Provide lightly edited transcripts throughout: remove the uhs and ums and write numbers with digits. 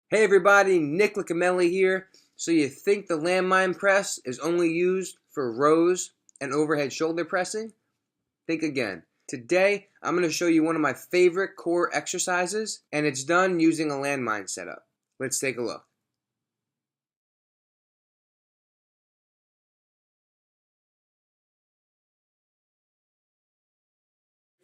Hey everybody, Nick Licameli here. So you think the landmine press is only used for rows and overhead shoulder pressing? Think again. Today, I'm going to show you one of my favorite core exercises, and it's done using a landmine setup. Let's take a look.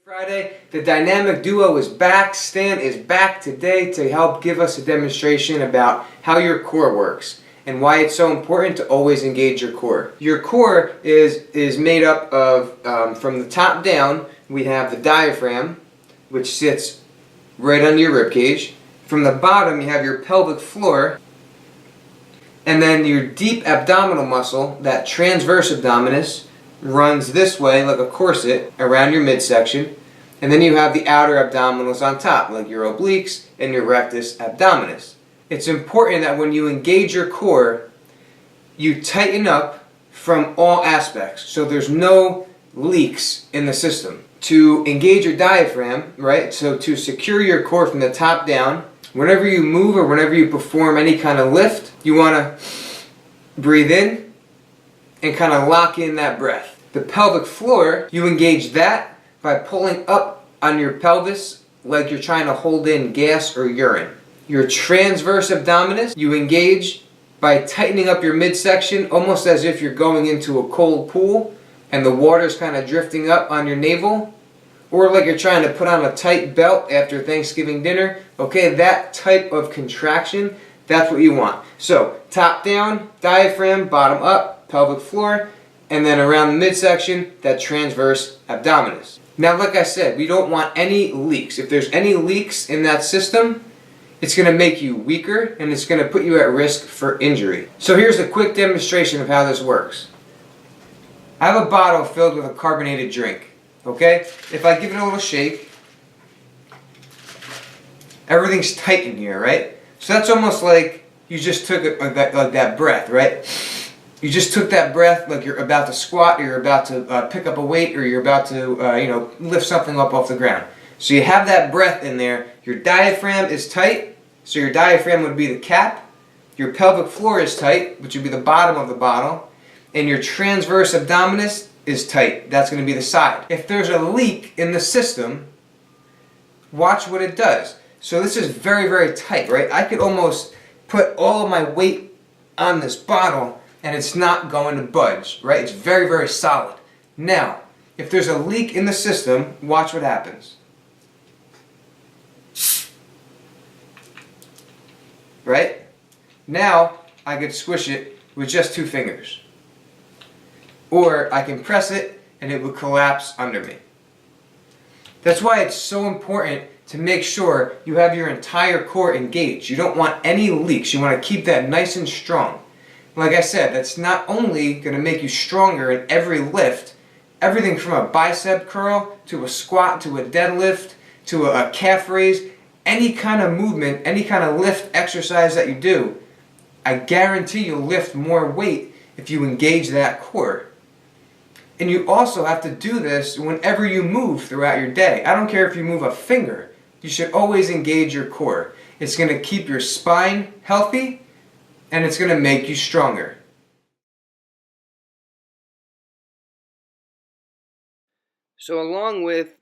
Friday, the dynamic duo is back. Stan is back today to help give us a demonstration about how your core works and why it's so important to always engage your core. Your core is made up of, from the top down, we have the diaphragm, which sits right under your rib cage. From the bottom, you have your pelvic floor, and then your deep abdominal muscle, that transverse abdominis, runs this way like a corset around your midsection, and then you have the outer abdominals on top, like your obliques and your rectus abdominis. It's important that when you engage your core, you tighten up from all aspects, so there's no leaks in the system. To engage your diaphragm, right, so to secure your core from the top down, whenever you move or whenever you perform any kind of lift, you want to breathe in and kind of lock in that breath. The pelvic floor, you engage that by pulling up on your pelvis like you're trying to hold in gas or urine. Your transverse abdominis, you engage by tightening up your midsection almost as if you're going into a cold pool and the water's kind of drifting up on your navel, or like you're trying to put on a tight belt after Thanksgiving dinner. Okay, that type of contraction, that's what you want. So, top down, diaphragm, bottom up, pelvic floor, and then around the midsection, that transverse abdominis. Now, like I said, we don't want any leaks. If there's any leaks in that system, it's going to make you weaker and it's going to put you at risk for injury. So here's a quick demonstration of how this works. I have a bottle filled with a carbonated drink. Okay? If I give it a little shake, everything's tight in here, right? So that's almost like you just took that breath, right? You just took that breath like you're about to squat, or you're about to pick up a weight, or you're about to lift something up off the ground. So you have that breath in there. Your diaphragm is tight, so your diaphragm would be the cap. Your pelvic floor is tight, which would be the bottom of the bottle. And your transverse abdominis is tight. That's going to be the side. If there's a leak in the system, watch what it does. So this is very, very tight, right? I could almost put all of my weight on this bottle and it's not going to budge, right? It's very, very solid. Now, if there's a leak in the system, watch what happens. Right? Now, I could squish it with just 2 fingers. Or I can press it and it would collapse under me. That's why it's so important to make sure you have your entire core engaged. You don't want any leaks. You want to keep that nice and strong. Like I said, that's not only going to make you stronger in every lift, everything from a bicep curl to a squat to a deadlift to a calf raise, any kind of movement, any kind of lift exercise that you do, I guarantee you'll lift more weight if you engage that core. And you also have to do this whenever you move throughout your day. I don't care if you move a finger. You should always engage your core. It's going to keep your spine healthy and it's going to make you stronger. So along with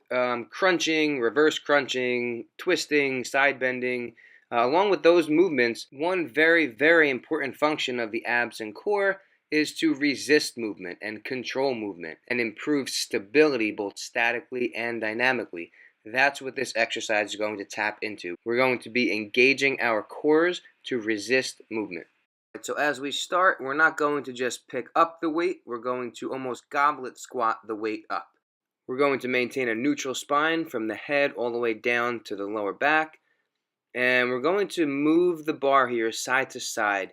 crunching, reverse crunching, twisting, side bending, along with those movements, one very, very important function of the abs and core is to resist movement and control movement and improve stability both statically and dynamically. That's what this exercise is going to tap into. We're going to be engaging our cores to resist movement. So as we start, we're not going to just pick up the weight, we're going to almost goblet squat the weight up. We're going to maintain a neutral spine from the head all the way down to the lower back. And we're going to move the bar here side to side.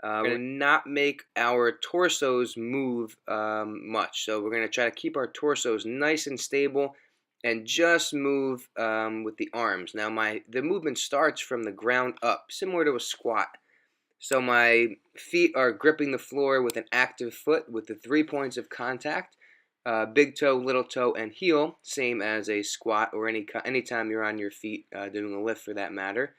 We're going to not make our torsos move much. So we're going to try to keep our torsos nice and stable and just move with the arms. Now the movement starts from the ground up, similar to a squat. So my feet are gripping the floor with an active foot with the 3 points of contact. Big toe, little toe, and heel, same as a squat or anytime you're on your feet doing a lift for that matter.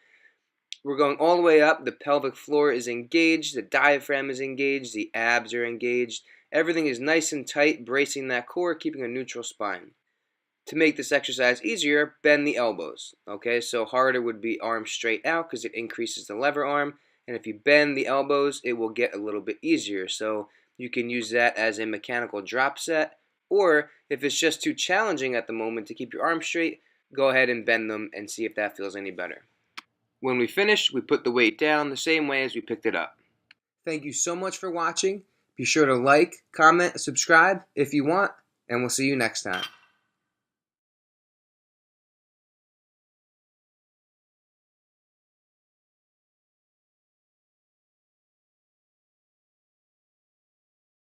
We're going all the way up. The pelvic floor is engaged, the diaphragm is engaged, the abs are engaged. Everything is nice and tight, bracing that core, keeping a neutral spine. To make this exercise easier, bend the elbows. Okay, so harder would be arms straight out because it increases the lever arm. And if you bend the elbows, it will get a little bit easier. So you can use that as a mechanical drop set. Or if it's just too challenging at the moment to keep your arms straight, go ahead and bend them and see if that feels any better. When we finish, we put the weight down the same way as we picked it up. Thank you so much for watching. Be sure to like, comment, subscribe if you want, and we'll see you next time.